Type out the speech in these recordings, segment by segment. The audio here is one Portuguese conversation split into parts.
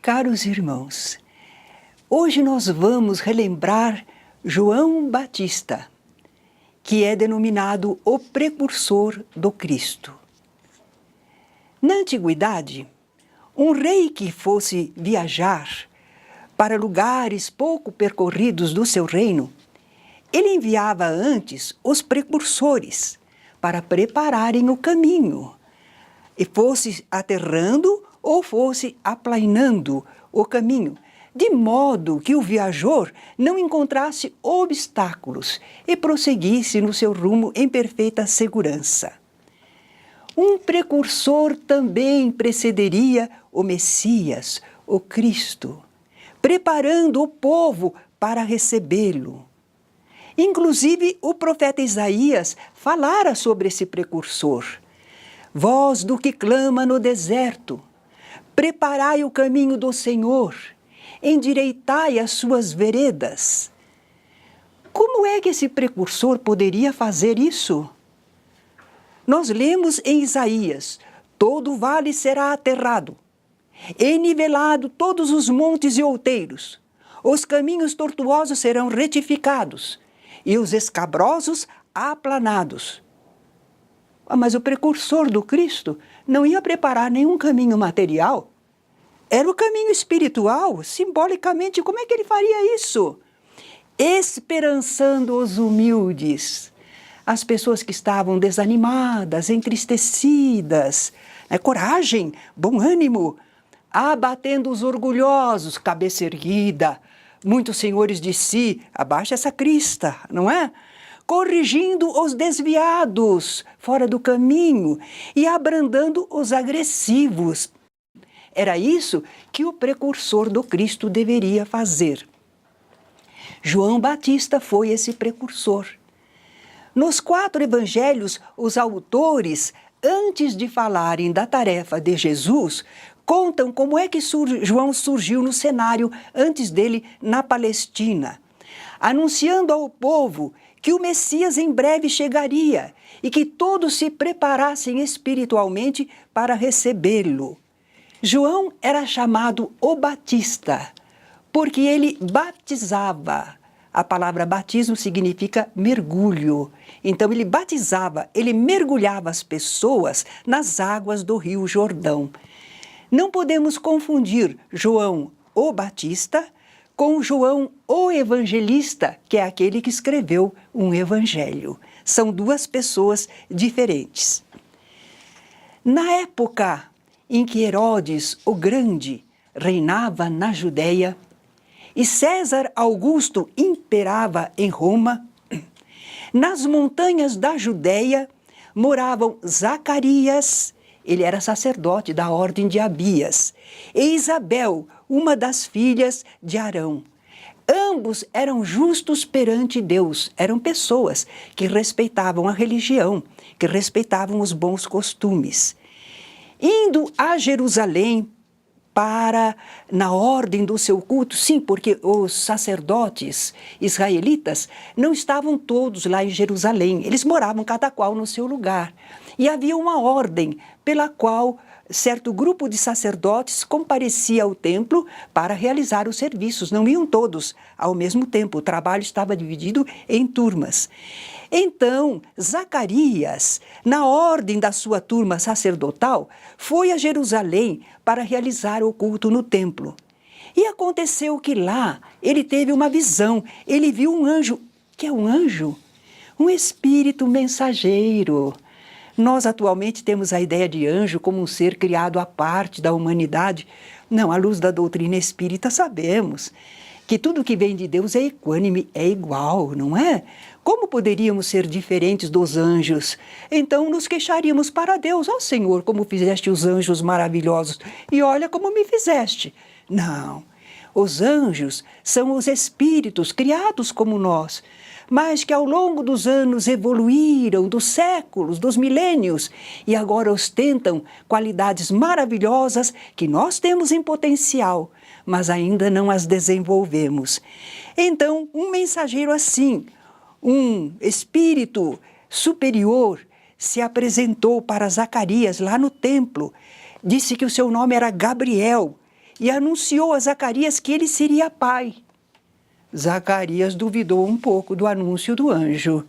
Caros irmãos, hoje nós vamos relembrar João Batista, que é denominado o precursor do Cristo. Na antiguidade, um rei que fosse viajar para lugares pouco percorridos do seu reino, ele enviava antes os precursores para prepararem o caminho, e fosse aterrando ou fosse aplainando o caminho, de modo que o viajor não encontrasse obstáculos e prosseguisse no seu rumo em perfeita segurança. Um precursor também precederia o Messias, o Cristo, preparando o povo para recebê-lo. Inclusive, o profeta Isaías falara sobre esse precursor. Voz do que clama no deserto, preparai o caminho do Senhor, endireitai as suas veredas. Como é que esse precursor poderia fazer isso? Nós lemos em Isaías: todo vale será aterrado, e nivelado todos os montes e outeiros, os caminhos tortuosos serão retificados, e os escabrosos aplanados. Mas o precursor do Cristo não ia preparar nenhum caminho material. Era o caminho espiritual. Simbolicamente, como é que ele faria isso? Esperançando os humildes, as pessoas que estavam desanimadas, entristecidas, coragem, bom ânimo, abatendo os orgulhosos, cabeça erguida, muitos senhores de si, abaixa essa crista, não é? Corrigindo os desviados fora do caminho e abrandando os agressivos. Era isso que o precursor do Cristo deveria fazer. João Batista foi esse precursor. Nos 4 evangelhos, os autores, antes de falarem da tarefa de Jesus, contam como é que João surgiu no cenário antes dele na Palestina, anunciando ao povo que o Messias em breve chegaria e que todos se preparassem espiritualmente para recebê-lo. João era chamado o Batista, porque ele batizava. A palavra batismo significa mergulho. Então ele batizava, ele mergulhava as pessoas nas águas do Rio Jordão. Não podemos confundir João o Batista com João o Evangelista, que é aquele que escreveu um evangelho. São duas pessoas diferentes. Na época em que Herodes o Grande reinava na Judéia e César Augusto imperava em Roma, nas montanhas da Judéia moravam Zacarias, ele era sacerdote da ordem de Abias, e Isabel, uma das filhas de Arão. Ambos eram justos perante Deus, eram pessoas que respeitavam a religião, que respeitavam os bons costumes. Indo a Jerusalém na ordem do seu culto, sim, porque os sacerdotes israelitas não estavam todos lá em Jerusalém, eles moravam cada qual no seu lugar. E havia uma ordem pela qual certo grupo de sacerdotes comparecia ao templo para realizar os serviços. Não iam todos ao mesmo tempo, o trabalho estava dividido em turmas. Então, Zacarias, na ordem da sua turma sacerdotal, foi a Jerusalém para realizar o culto no templo. E aconteceu que lá ele teve uma visão, ele viu um anjo. Que é um anjo? Um espírito mensageiro. Nós atualmente temos a ideia de anjo como um ser criado à parte da humanidade. Não, à luz da doutrina espírita sabemos que tudo que vem de Deus é equânime, é igual, não é? Como poderíamos ser diferentes dos anjos? Então nos queixaríamos para Deus: ó Senhor, como fizeste os anjos maravilhosos, e olha como me fizeste. Não, os anjos são os espíritos criados como nós, mas que ao longo dos anos evoluíram, dos séculos, dos milênios, e agora ostentam qualidades maravilhosas que nós temos em potencial, mas ainda não as desenvolvemos. Então, um mensageiro assim, um espírito superior, se apresentou para Zacarias lá no templo, disse que o seu nome era Gabriel, e anunciou a Zacarias que ele seria pai. Zacarias duvidou um pouco do anúncio do anjo,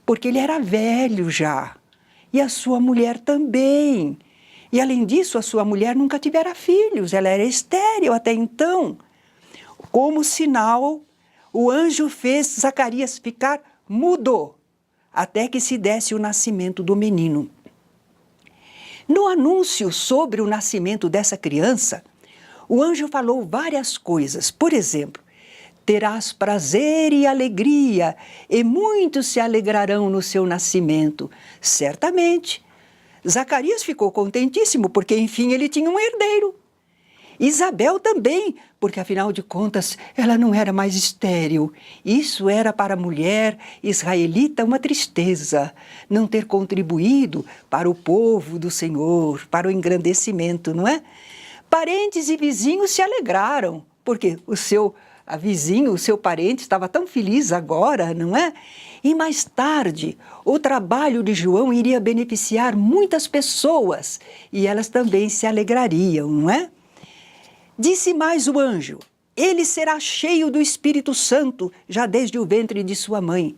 porque ele era velho já, e a sua mulher também. E além disso, a sua mulher nunca tivera filhos, ela era estéril até então. Como sinal, o anjo fez Zacarias ficar mudo, até que se desse o nascimento do menino. No anúncio sobre o nascimento dessa criança, o anjo falou várias coisas. Por exemplo, terás prazer e alegria, e muitos se alegrarão no seu nascimento. Certamente. Zacarias ficou contentíssimo, porque enfim ele tinha um herdeiro. Isabel também, porque afinal de contas ela não era mais estéril. Isso era para a mulher israelita uma tristeza, não ter contribuído para o povo do Senhor, para o engrandecimento, não é? Parentes e vizinhos se alegraram, porque o seu parente estava tão feliz agora, não é? E mais tarde, o trabalho de João iria beneficiar muitas pessoas e elas também se alegrariam, não é? Disse mais o anjo: ele será cheio do Espírito Santo já desde o ventre de sua mãe.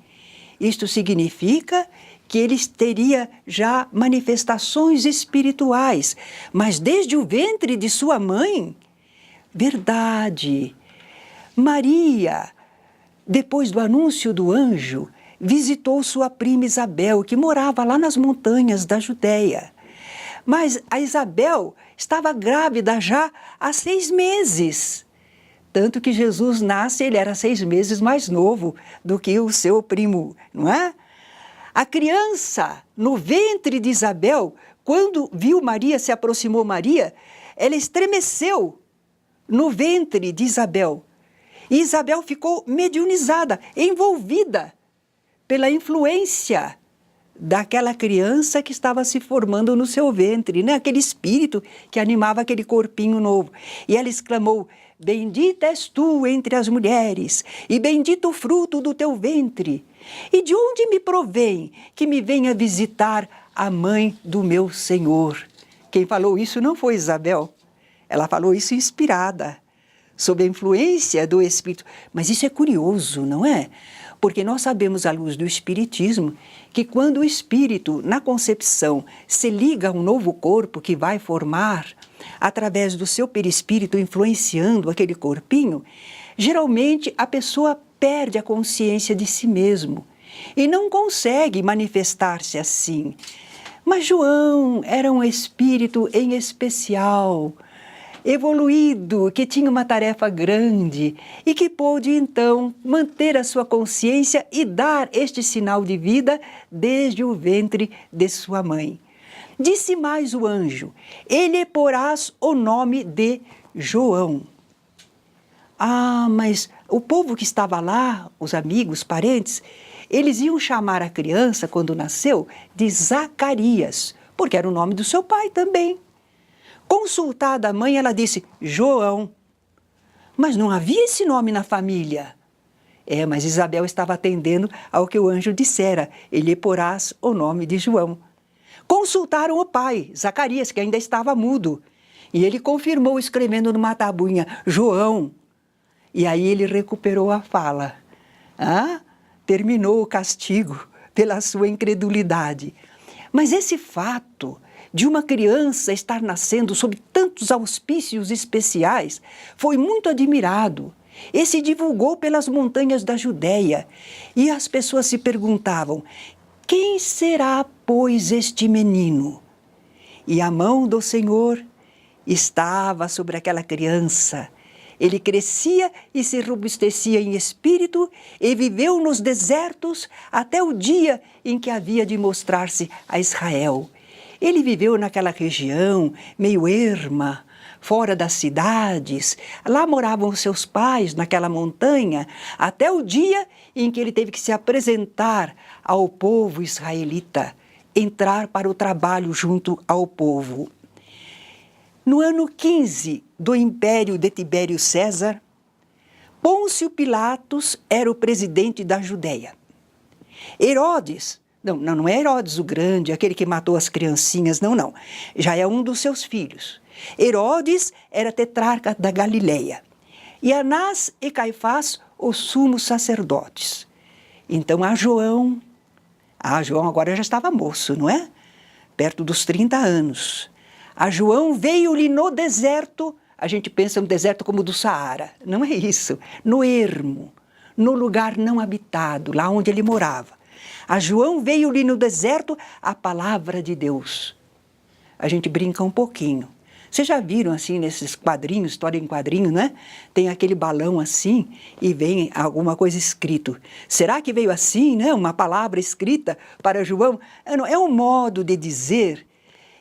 Isto significa que ele teria já manifestações espirituais, mas desde o ventre de sua mãe? Verdade. Maria, depois do anúncio do anjo, visitou sua prima Isabel, que morava lá nas montanhas da Judéia. Mas a Isabel estava grávida já há 6 meses. Tanto que Jesus nasce, ele era 6 meses mais novo do que o seu primo, não é? A criança no ventre de Isabel, quando viu Maria, se aproximou Maria, ela estremeceu no ventre de Isabel. E Isabel ficou mediunizada, envolvida pela influência daquela criança que estava se formando no seu ventre, né? Aquele espírito que animava aquele corpinho novo. E ela exclamou: bendita és tu entre as mulheres, e bendito o fruto do teu ventre. E de onde me provém que me venha visitar a mãe do meu Senhor? Quem falou isso não foi Isabel. Ela falou isso inspirada, sob a influência do Espírito. Mas isso é curioso, não é? Porque nós sabemos, à luz do Espiritismo, que quando o Espírito, na concepção, se liga a um novo corpo que vai formar, através do seu perispírito influenciando aquele corpinho, geralmente a pessoa perde a consciência de si mesmo e não consegue manifestar-se assim. Mas João era um espírito em especial, evoluído, que tinha uma tarefa grande e que pôde, então, manter a sua consciência e dar este sinal de vida desde o ventre de sua mãe. Disse mais o anjo: ele porás o nome de João. Ah, mas o povo que estava lá, os amigos, parentes, eles iam chamar a criança, quando nasceu, de Zacarias, porque era o nome do seu pai também. Consultada a mãe, ela disse: João. Mas não havia esse nome na família. Mas Isabel estava atendendo ao que o anjo dissera: ele porás o nome de João. Consultaram o pai, Zacarias, que ainda estava mudo. E ele confirmou, escrevendo numa tabuinha: João. E aí ele recuperou a fala. Terminou o castigo pela sua incredulidade. Mas esse fato de uma criança estar nascendo sob tantos auspícios especiais foi muito admirado e se divulgou pelas montanhas da Judéia. E as pessoas se perguntavam: quem será, pois, este menino? E a mão do Senhor estava sobre aquela criança. Ele crescia e se robustecia em espírito e viveu nos desertos até o dia em que havia de mostrar-se a Israel. Ele viveu naquela região, meio erma, fora das cidades. Lá moravam seus pais, naquela montanha, até o dia em que ele teve que se apresentar ao povo israelita, entrar para o trabalho junto ao povo. No ano 15 do império de Tibério César, Pôncio Pilatos era o presidente da Judéia. Herodes Não é Herodes o Grande, aquele que matou as criancinhas, não. Já é um dos seus filhos. Herodes era tetrarca da Galileia. E Anás e Caifás, os sumos sacerdotes. Então João agora já estava moço, não é? Perto dos 30 anos. João veio-lhe no deserto, a gente pensa no deserto como do Saara, não é isso, no ermo, no lugar não habitado, lá onde ele morava. João veio-lhe no deserto a palavra de Deus. A gente brinca um pouquinho. Vocês já viram assim nesses quadrinhos, história em quadrinho, né? Tem aquele balão assim e vem alguma coisa escrito. Será que veio assim, né? Uma palavra escrita para João? É um modo de dizer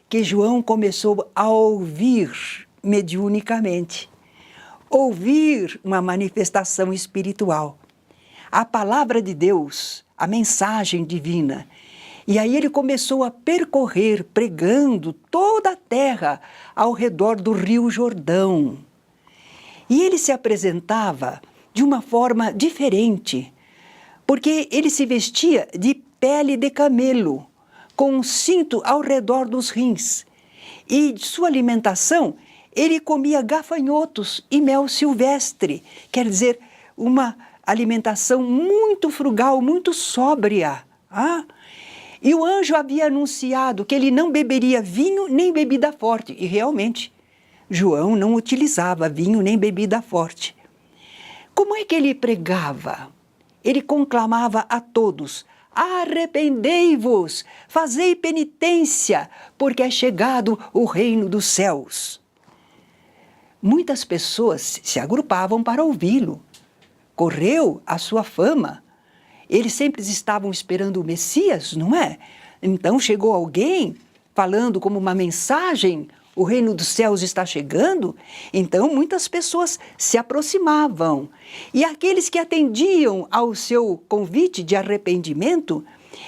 que João começou a ouvir mediunicamente. Ouvir uma manifestação espiritual. A palavra de Deus, a mensagem divina. E aí ele começou a percorrer, pregando toda a terra ao redor do Rio Jordão. E ele se apresentava de uma forma diferente, porque ele se vestia de pele de camelo, com um cinto ao redor dos rins. E de sua alimentação, ele comia gafanhotos e mel silvestre, quer dizer, uma alimentação muito frugal, muito sóbria. E o anjo havia anunciado que ele não beberia vinho nem bebida forte. E realmente, João não utilizava vinho nem bebida forte. Como é que ele pregava? Ele conclamava a todos: arrependei-vos, fazei penitência, porque é chegado o reino dos céus. Muitas pessoas se agrupavam para ouvi-lo. Correu a sua fama. Eles sempre estavam esperando o Messias, não é? Então chegou alguém falando como uma mensagem: o reino dos céus está chegando. Então muitas pessoas se aproximavam. E aqueles que atendiam ao seu convite de arrependimento,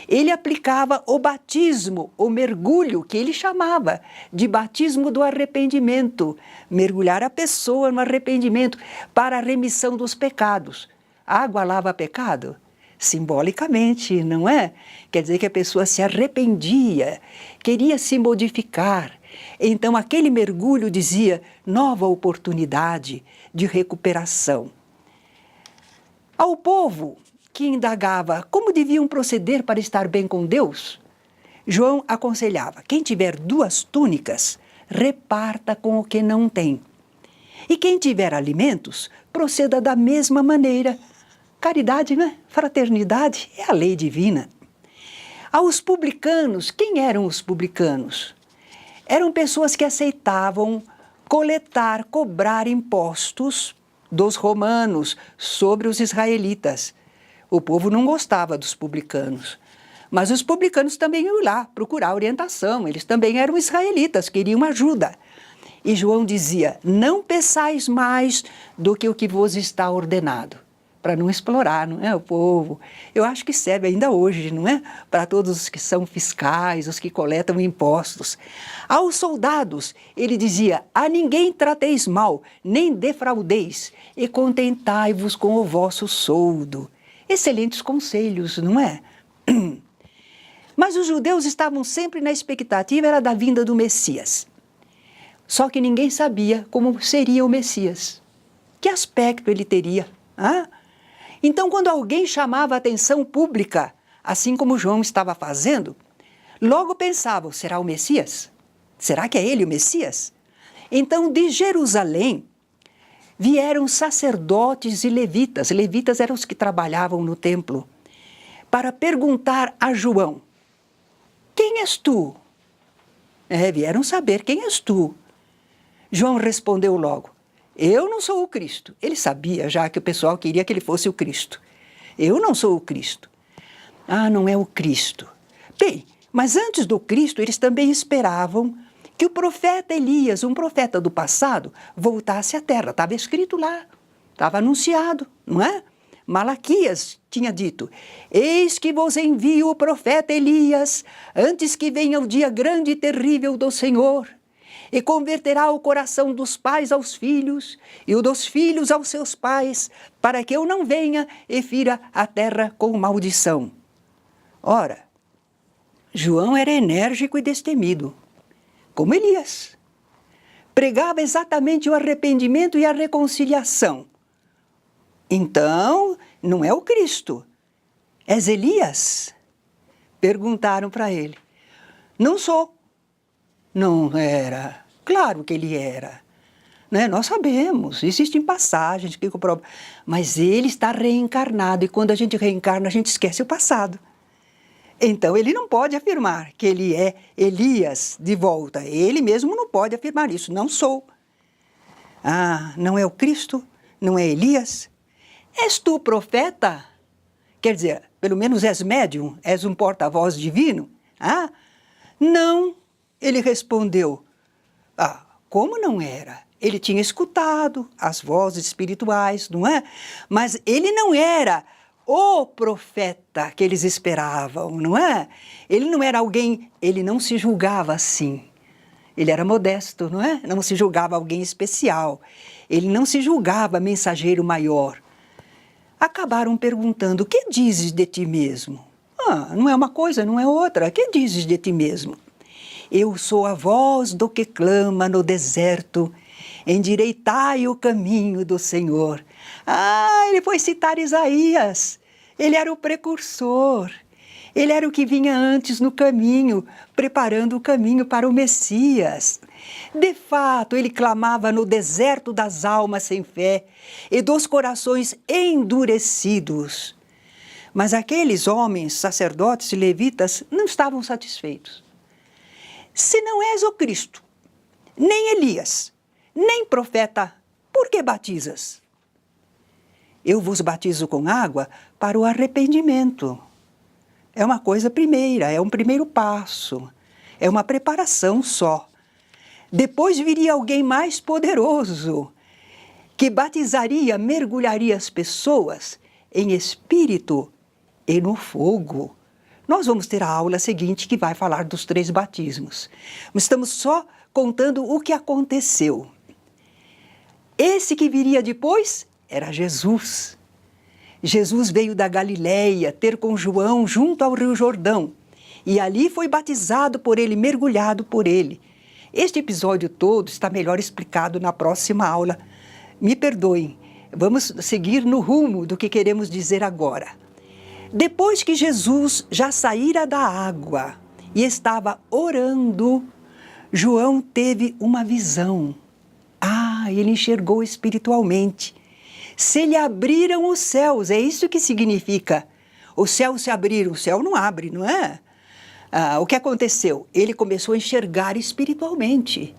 ele aplicava o batismo, o mergulho, que ele chamava de batismo do arrependimento. Mergulhar a pessoa no arrependimento para a remissão dos pecados. A água lava pecado? Simbolicamente, não é? Quer dizer que a pessoa se arrependia, queria se modificar. Então aquele mergulho dizia nova oportunidade de recuperação. Ao povo que indagava como deviam proceder para estar bem com Deus, João aconselhava: quem tiver 2 túnicas, reparta com o que não tem. E quem tiver alimentos, proceda da mesma maneira. Caridade, né? Fraternidade é a lei divina. Aos publicanos, quem eram os publicanos? Eram pessoas que aceitavam cobrar impostos dos romanos sobre os israelitas. O povo não gostava dos publicanos. Mas os publicanos também iam lá procurar orientação. Eles também eram israelitas, queriam ajuda. E João dizia: não peçais mais do que o que vos está ordenado. Para não explorar, não é, o povo. Eu acho que serve ainda hoje, não é? Para todos os que são fiscais, os que coletam impostos. Aos soldados, ele dizia: a ninguém trateis mal, nem defraudeis, e contentai-vos com o vosso soldo. Excelentes conselhos, não é? Mas os judeus estavam sempre na expectativa era da vinda do Messias. Só que ninguém sabia como seria o Messias. Que aspecto ele teria? Então, quando alguém chamava a atenção pública, assim como João estava fazendo, logo pensavam: será o Messias? Será que é ele o Messias? Então, de Jerusalém, vieram sacerdotes e levitas. Levitas eram os que trabalhavam no templo, para perguntar a João: quem és tu? Vieram saber: quem és tu? João respondeu logo: eu não sou o Cristo. Ele sabia já que o pessoal queria que ele fosse o Cristo. Eu não sou o Cristo. Não é o Cristo. Bem, mas antes do Cristo, eles também esperavam que o profeta Elias, um profeta do passado, voltasse à terra. Estava escrito lá, estava anunciado, não é? Malaquias tinha dito: eis que vos envio o profeta Elias, antes que venha o dia grande e terrível do Senhor. E converterá o coração dos pais aos filhos, e o dos filhos aos seus pais, para que eu não venha e fira a terra com maldição. Ora, João era enérgico e destemido, como Elias. Pregava exatamente o arrependimento e a reconciliação. Então, não é o Cristo, és Elias? Perguntaram para ele. Não sou. Não era. Claro que ele era. Né? Nós sabemos, existem passagens que comprovam. Mas ele está reencarnado e quando a gente reencarna, a gente esquece o passado. Então, ele não pode afirmar que ele é Elias de volta. Ele mesmo não pode afirmar isso. Não sou. Ah, não é o Cristo? Não é Elias? És tu profeta? Quer dizer, pelo menos és médium? És um porta-voz divino? Ah, não. Ele respondeu. Ah, como não era? Ele tinha escutado as vozes espirituais, não é? Mas ele não era o profeta que eles esperavam, não é? Ele não era alguém, ele não se julgava assim. Ele era modesto, não é? Não se julgava alguém especial. Ele não se julgava mensageiro maior. Acabaram perguntando, o que dizes de ti mesmo? Ah, não é uma coisa, não é outra. O que dizes de ti mesmo? Eu sou a voz do que clama no deserto, endireitai o caminho do Senhor. Ah, ele foi citar Isaías. Ele era o precursor. Ele era o que vinha antes no caminho, preparando o caminho para o Messias. De fato, ele clamava no deserto das almas sem fé e dos corações endurecidos. Mas aqueles homens, sacerdotes e levitas, não estavam satisfeitos. Se não és o Cristo, nem Elias, nem profeta, por que batizas? Eu vos batizo com água para o arrependimento. É uma coisa primeira, é um primeiro passo, é uma preparação só. Depois viria alguém mais poderoso, que batizaria, mergulharia as pessoas em espírito e no fogo. Nós vamos ter a aula seguinte que vai falar dos 3 batismos. Mas estamos só contando o que aconteceu. Esse que viria depois era Jesus. Jesus veio da Galileia ter com João junto ao Rio Jordão. E ali foi batizado por ele, mergulhado por ele. Este episódio todo está melhor explicado na próxima aula. Me perdoem, vamos seguir no rumo do que queremos dizer agora. Depois que Jesus já saíra da água e estava orando, João teve uma visão. Ah, ele enxergou espiritualmente. Se lhe abriram os céus, é isso que significa. Os céus se abriram, o céu não abre, não é? O que aconteceu? Ele começou a enxergar espiritualmente.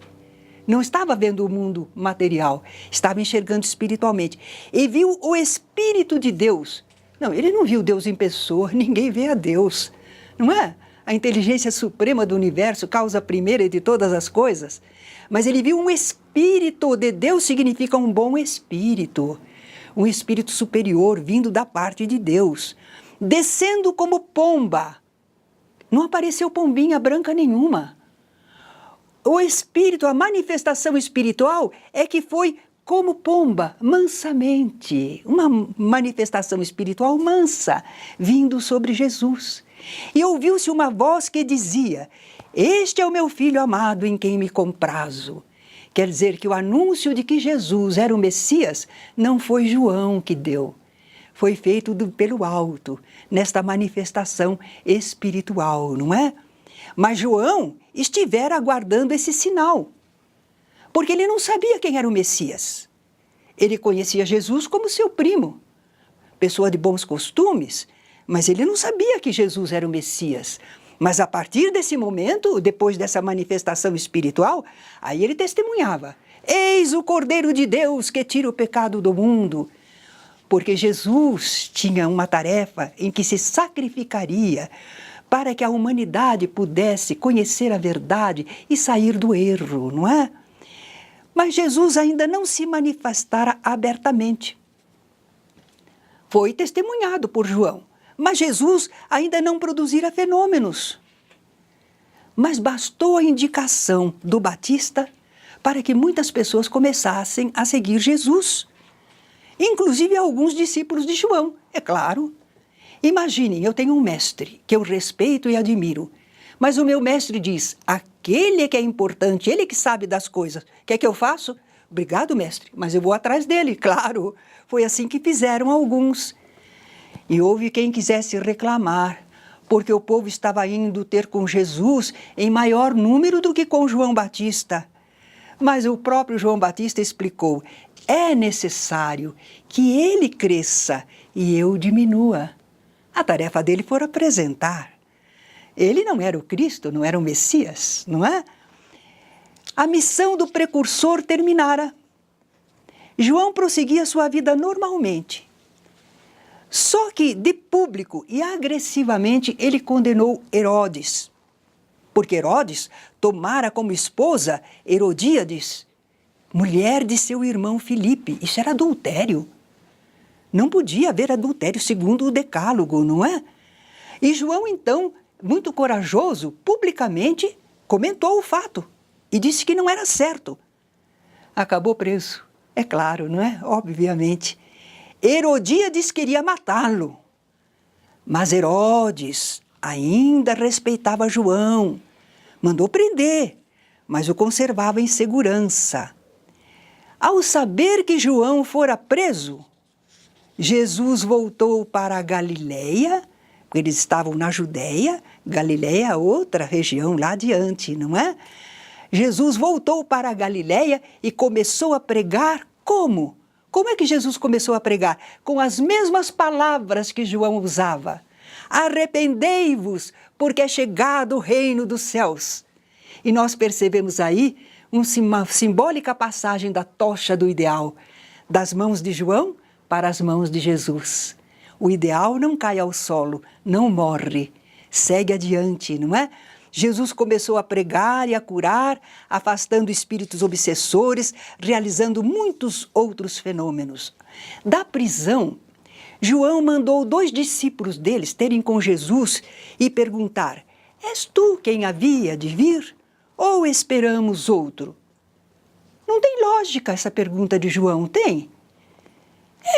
Não estava vendo o mundo material, estava enxergando espiritualmente. E viu o Espírito de Deus. Não, ele não viu Deus em pessoa, ninguém vê a Deus, não é? A inteligência suprema do universo, causa primeira de todas as coisas. Mas ele viu um Espírito de Deus, significa um bom espírito. Um espírito superior vindo da parte de Deus, descendo como pomba. Não apareceu pombinha branca nenhuma. O espírito, a manifestação espiritual é que foi como pomba, mansamente. Uma manifestação espiritual mansa, vindo sobre Jesus. E ouviu-se uma voz que dizia, este é o meu filho amado em quem me comprazo. Quer dizer que o anúncio de que Jesus era o Messias não foi João que deu. Foi feito pelo alto, nesta manifestação espiritual, não é? Mas João estivera aguardando esse sinal, porque ele não sabia quem era o Messias. Ele conhecia Jesus como seu primo, pessoa de bons costumes, mas ele não sabia que Jesus era o Messias. Mas a partir desse momento, depois dessa manifestação espiritual, aí ele testemunhava. Eis o Cordeiro de Deus que tira o pecado do mundo. Porque Jesus tinha uma tarefa em que se sacrificaria para que a humanidade pudesse conhecer a verdade e sair do erro, não é? Mas Jesus ainda não se manifestara abertamente. Foi testemunhado por João. Mas Jesus ainda não produzira fenômenos. Mas bastou a indicação do Batista para que muitas pessoas começassem a seguir Jesus. Inclusive alguns discípulos de João, é claro. Imaginem, eu tenho um mestre que eu respeito e admiro, Mas o meu mestre diz, aquele é que é importante, ele que sabe das coisas. Quer que eu faça? Obrigado, mestre, mas eu vou atrás dele, claro. Foi assim que fizeram alguns. E houve quem quisesse reclamar, porque o povo estava indo ter com Jesus em maior número do que com João Batista. Mas o próprio João Batista explicou, é necessário que ele cresça e eu diminua. A tarefa dele foi apresentar. Ele não era o Cristo, não era o Messias, não é? A missão do precursor terminara. João prosseguia sua vida normalmente. Só que, de público e agressivamente, ele condenou Herodes. Porque Herodes tomara como esposa Herodíades, mulher de seu irmão Filipe. Isso era adultério. Não podia haver adultério segundo o decálogo, não é? E João, então, muito corajoso, publicamente comentou o fato e disse que não era certo. Acabou preso, é claro, não é? Obviamente. Herodíades queria matá-lo, mas Herodes ainda respeitava João, mandou prender, mas o conservava em segurança. Ao saber que João fora preso, Jesus voltou para a Galileia, porque eles estavam na Judéia, Galileia, outra região lá adiante, não é? Jesus voltou para a Galileia e começou a pregar como? Como é que Jesus começou a pregar? Com as mesmas palavras que João usava. Arrependei-vos, porque é chegado o reino dos céus. E nós percebemos aí uma simbólica passagem da tocha do ideal, das mãos de João para as mãos de Jesus. O ideal não cai ao solo, não morre, segue adiante, não é? Jesus começou a pregar e a curar, afastando espíritos obsessores, realizando muitos outros fenômenos. Da prisão, João mandou 2 discípulos deles terem com Jesus e perguntar, és tu quem havia de vir ou esperamos outro? Não tem lógica essa pergunta de João, tem?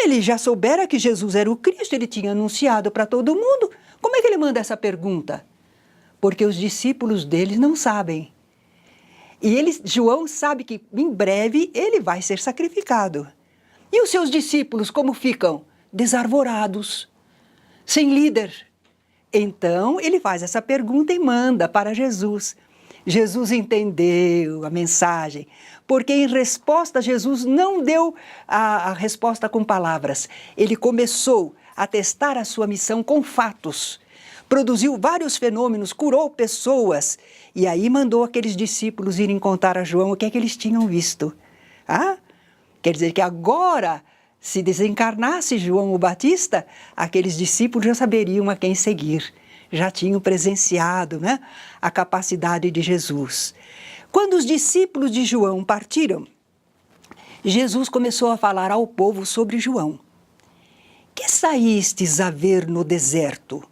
Ele já soubera que Jesus era o Cristo, ele tinha anunciado para todo mundo. Como é que ele manda essa pergunta? Porque os discípulos deles não sabem. E João sabe que em breve ele vai ser sacrificado. E os seus discípulos como ficam? Desarvorados, sem líder. Então ele faz essa pergunta e manda para Jesus. Jesus entendeu a mensagem, porque em resposta Jesus não deu a resposta com palavras. Ele começou a testar a sua missão com fatos. Produziu vários fenômenos, curou pessoas. E aí mandou aqueles discípulos irem contar a João o que é que eles tinham visto. Quer dizer que agora, se desencarnasse João o Batista, aqueles discípulos já saberiam a quem seguir. Já tinham presenciado, né, a capacidade de Jesus. Quando os discípulos de João partiram, Jesus começou a falar ao povo sobre João. Que saístes a ver no deserto?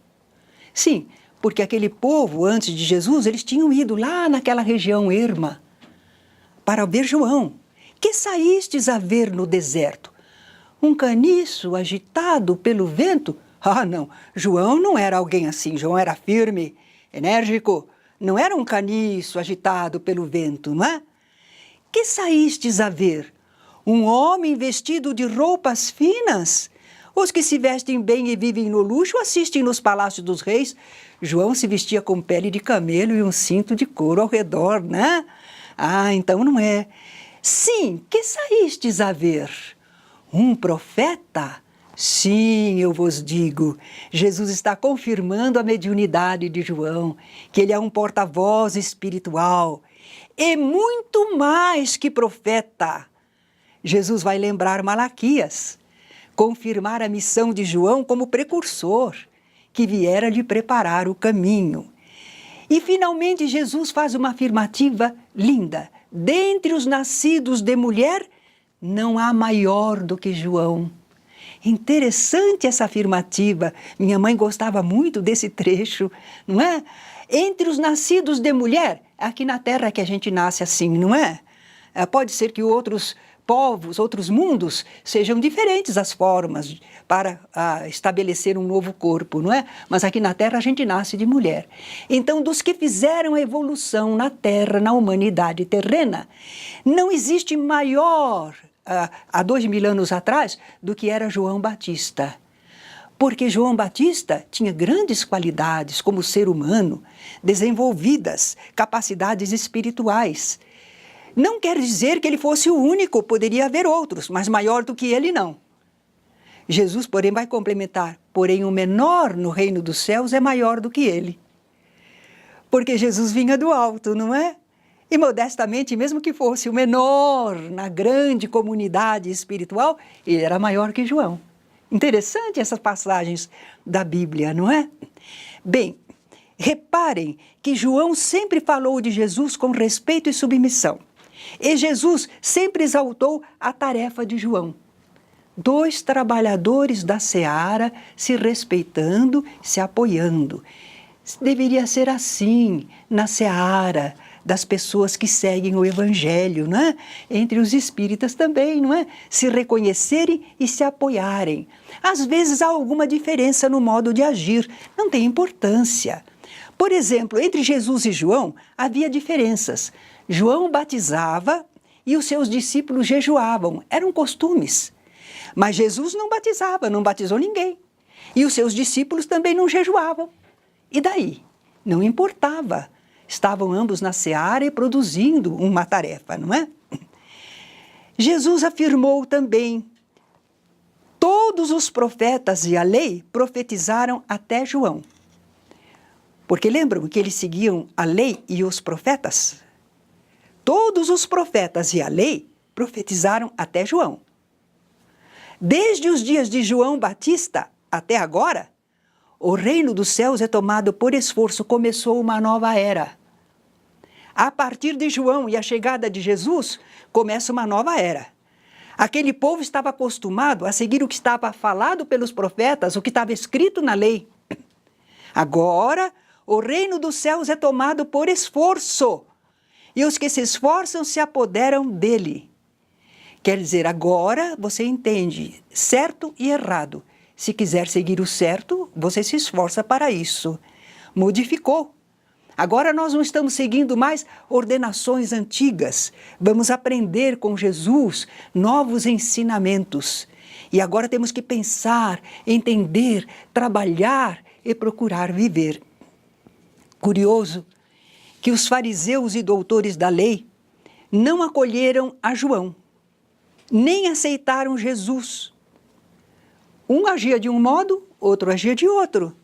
Sim, porque aquele povo, antes de Jesus, eles tinham ido lá naquela região erma para ver João. Que saístes a ver no deserto? Um caniço agitado pelo vento? Não, João não era alguém assim, João era firme, enérgico, não era um caniço agitado pelo vento, não é? Que saístes a ver? Um homem vestido de roupas finas? Os que se vestem bem e vivem no luxo assistem nos palácios dos reis. João se vestia com pele de camelo e um cinto de couro ao redor, né? Então não é. Sim, que saístes a ver? Um profeta? Sim, eu vos digo, Jesus está confirmando a mediunidade de João, que ele é um porta-voz espiritual, e muito mais que profeta. Jesus vai lembrar Malaquias, confirmar a missão de João como precursor, que viera lhe preparar o caminho. E finalmente Jesus faz uma afirmativa linda, dentre os nascidos de mulher, não há maior do que João. Interessante essa afirmativa. Minha mãe gostava muito desse trecho, não é? Entre os nascidos de mulher, aqui na Terra que a gente nasce assim, não é? Pode ser que outros povos, outros mundos, sejam diferentes as formas para estabelecer um novo corpo, não é? Mas aqui na Terra a gente nasce de mulher. Então, dos que fizeram a evolução na Terra, na humanidade terrena, não existe maior, há 2000 anos atrás, do que era João Batista. Porque João Batista tinha grandes qualidades como ser humano, desenvolvidas, capacidades espirituais. Não quer dizer que ele fosse o único, poderia haver outros, mas maior do que ele não. Jesus, porém, vai complementar, porém o menor no reino dos céus é maior do que ele. Porque Jesus vinha do alto, não é? E modestamente, mesmo que fosse o menor na grande comunidade espiritual, ele era maior que João. Interessante essas passagens da Bíblia, não é? Bem, reparem que João sempre falou de Jesus com respeito e submissão. E Jesus sempre exaltou a tarefa de João. 2 trabalhadores da seara se respeitando, se apoiando. Deveria ser assim na seara das pessoas que seguem o Evangelho, não é? Entre os espíritas também, não é? Se reconhecerem e se apoiarem. Às vezes há alguma diferença no modo de agir, não tem importância. Por exemplo, entre Jesus e João havia diferenças. João batizava e os seus discípulos jejuavam, eram costumes. Mas Jesus não batizava, não batizou ninguém. E os seus discípulos também não jejuavam. E daí? Não importava. Estavam ambos na seara e produzindo uma tarefa, não é? Jesus afirmou também: todos os profetas e a lei profetizaram até João. Porque lembram que eles seguiam a lei e os profetas? Todos os profetas e a lei profetizaram até João. Desde os dias de João Batista até agora, o reino dos céus é tomado por esforço, começou uma nova era. A partir de João e a chegada de Jesus, começa uma nova era. Aquele povo estava acostumado a seguir o que estava falado pelos profetas, o que estava escrito na lei. Agora, o reino dos céus é tomado por esforço, e os que se esforçam se apoderam dele. Quer dizer, agora você entende certo e errado. Se quiser seguir o certo, você se esforça para isso. Modificou. Agora nós não estamos seguindo mais ordenações antigas. Vamos aprender com Jesus novos ensinamentos. E agora temos que pensar, entender, trabalhar e procurar viver. Curioso que os fariseus e doutores da lei não acolheram a João, nem aceitaram Jesus. Um agia de um modo, outro agia de outro.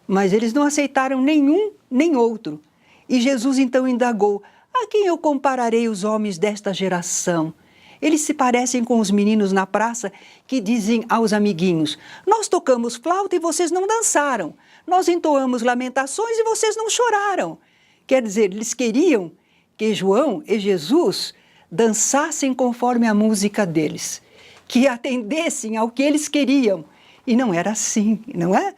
Mas eles não aceitaram nenhum nem outro. E Jesus então indagou: a quem eu compararei os homens desta geração? Eles se parecem com os meninos na praça que dizem aos amiguinhos: nós tocamos flauta e vocês não dançaram. Nós entoamos lamentações e vocês não choraram. Quer dizer, eles queriam que João e Jesus dançassem conforme a música deles, que atendessem ao que eles queriam. E não era assim, não é?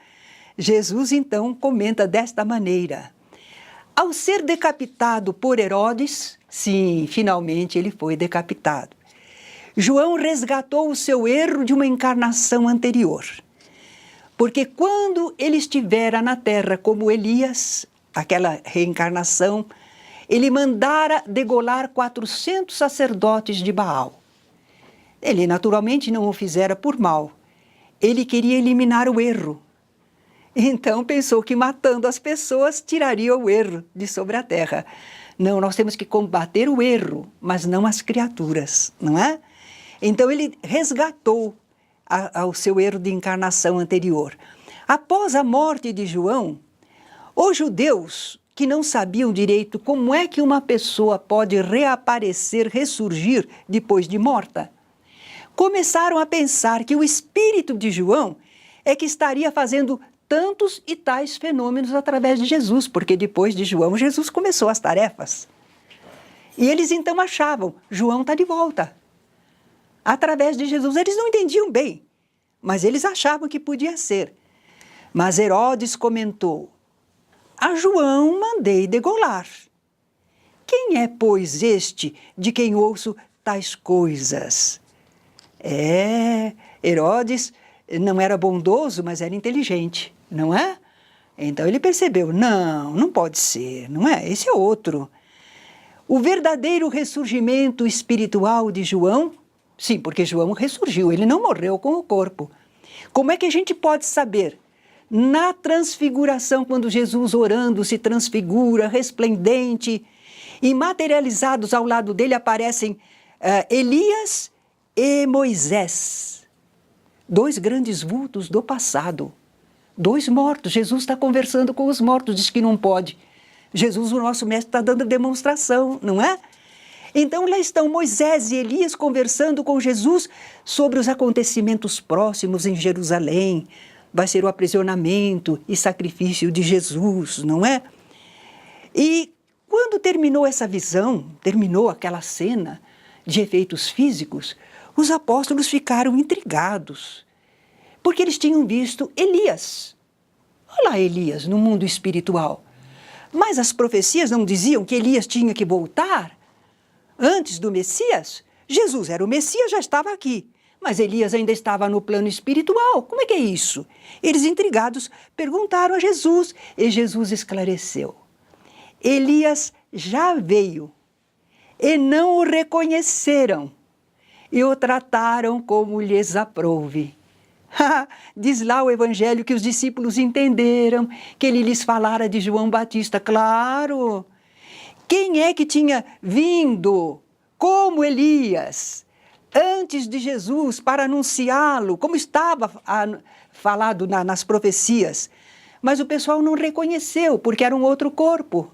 Jesus, então, comenta desta maneira: ao ser decapitado por Herodes, sim, finalmente ele foi decapitado, João resgatou o seu erro de uma encarnação anterior. Porque quando ele estivera na terra como Elias, aquela reencarnação, ele mandara degolar 400 sacerdotes de Baal. Ele naturalmente não o fizera por mal. Ele queria eliminar o erro. Então pensou que matando as pessoas tiraria o erro de sobre a terra. Não, nós temos que combater o erro, mas não as criaturas, não é? Então ele resgatou o seu erro de encarnação anterior. Após a morte de João, os judeus que não sabiam direito como é que uma pessoa pode reaparecer, ressurgir depois de morta, começaram a pensar que o espírito de João é que estaria fazendo tantos e tais fenômenos através de Jesus, porque depois de João, Jesus começou as tarefas. E eles então achavam: João está de volta. Através de Jesus, eles não entendiam bem, mas eles achavam que podia ser. Mas Herodes comentou: a João mandei degolar. Quem é, pois, este de quem ouço tais coisas. Herodes não era bondoso, mas era inteligente, não é? Então ele percebeu, não pode ser, não é? Esse é outro. O verdadeiro ressurgimento espiritual de João, sim, porque João ressurgiu, ele não morreu com o corpo. Como é que a gente pode saber? Na transfiguração, quando Jesus orando se transfigura, resplendente, e materializados ao lado dele aparecem Elias e Moisés, dois grandes vultos do passado, dois mortos. Jesus está conversando com os mortos, diz que não pode. Jesus, o nosso mestre, está dando demonstração, não é? Então lá estão Moisés e Elias conversando com Jesus sobre os acontecimentos próximos em Jerusalém. Vai ser o aprisionamento e sacrifício de Jesus, não é? E quando terminou essa visão, terminou aquela cena de efeitos físicos, os apóstolos ficaram intrigados, porque eles tinham visto Elias. Olha lá Elias no mundo espiritual. Mas as profecias não diziam que Elias tinha que voltar antes do Messias? Jesus era o Messias, já estava aqui. Mas Elias ainda estava no plano espiritual. Como é que é isso? Eles, intrigados, perguntaram a Jesus e Jesus esclareceu. Elias já veio e não o reconheceram e o trataram como lhes aprouve. Diz lá o Evangelho que os discípulos entenderam que ele lhes falara de João Batista. Claro! Quem é que tinha vindo como Elias antes de Jesus para anunciá-lo, como estava falado nas profecias? Mas o pessoal não reconheceu, porque era um outro corpo.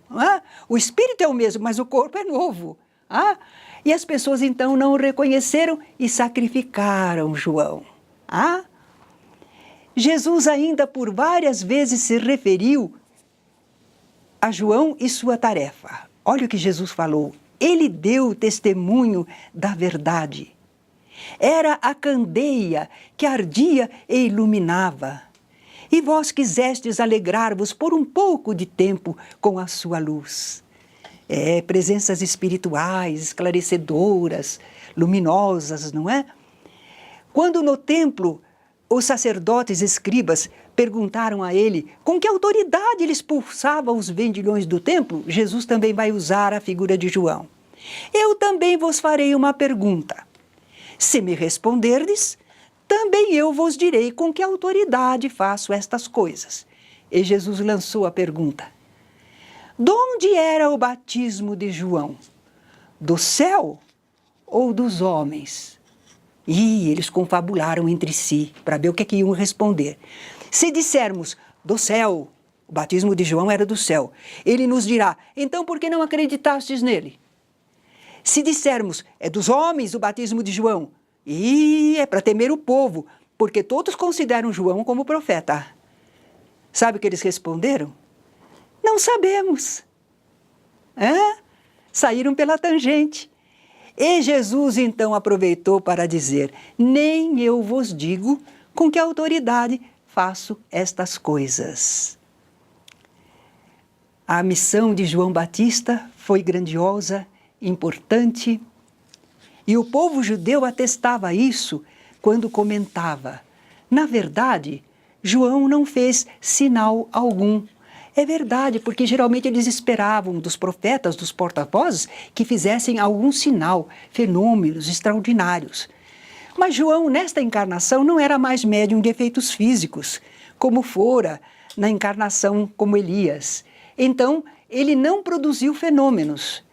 O espírito é o mesmo, mas o corpo é novo. E as pessoas então não o reconheceram e sacrificaram João. Jesus ainda por várias vezes se referiu a João e sua tarefa. Olha o que Jesus falou. Ele deu testemunho da verdade. Era a candeia que ardia e iluminava. E vós quisestes alegrar-vos por um pouco de tempo com a sua luz. Presenças espirituais, esclarecedoras, luminosas, não é? Quando no templo os sacerdotes escribas perguntaram a ele com que autoridade ele expulsava os vendilhões do templo, Jesus também vai usar a figura de João. Eu também vos farei uma pergunta. Se me responderdes, também eu vos direi com que autoridade faço estas coisas. E Jesus lançou a pergunta. De onde era o batismo de João? Do céu ou dos homens? E eles confabularam entre si para ver o que iam responder. Se dissermos do céu, o batismo de João era do céu, ele nos dirá, então por que não acreditastes nele? Se dissermos é dos homens o batismo de João, e é para temer o povo, porque todos consideram João como profeta. Sabe o que eles responderam? Não sabemos. Saíram pela tangente. E Jesus então aproveitou para dizer, nem eu vos digo com que autoridade faço estas coisas. A missão de João Batista foi grandiosa, importante, e o povo judeu atestava isso quando comentava. Na verdade, João não fez sinal algum. É verdade, porque geralmente eles esperavam dos profetas, dos porta-vozes, que fizessem algum sinal, fenômenos extraordinários. Mas João, nesta encarnação, não era mais médium de efeitos físicos, como fora na encarnação como Elias. Então, ele não produziu fenômenos.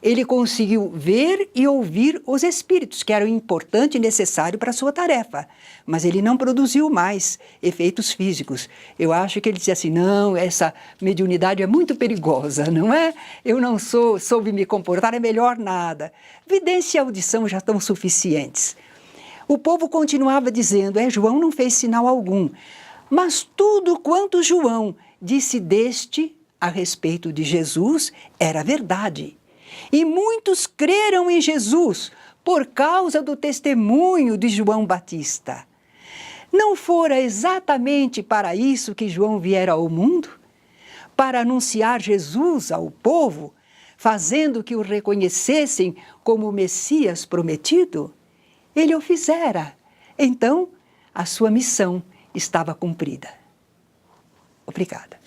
Ele conseguiu ver e ouvir os espíritos, que eram importante e necessário para a sua tarefa. Mas ele não produziu mais efeitos físicos. Eu acho que ele dizia assim, não, essa mediunidade é muito perigosa, não é? Eu não soube me comportar, é melhor nada. Vidência e audição já estão suficientes. O povo continuava dizendo, João não fez sinal algum. Mas tudo quanto João disse deste a respeito de Jesus era verdade. E muitos creram em Jesus por causa do testemunho de João Batista. Não fora exatamente para isso que João viera ao mundo? Para anunciar Jesus ao povo? fazendo que o reconhecessem como o Messias prometido? Ele o fizera. Então, a sua missão estava cumprida. Obrigada.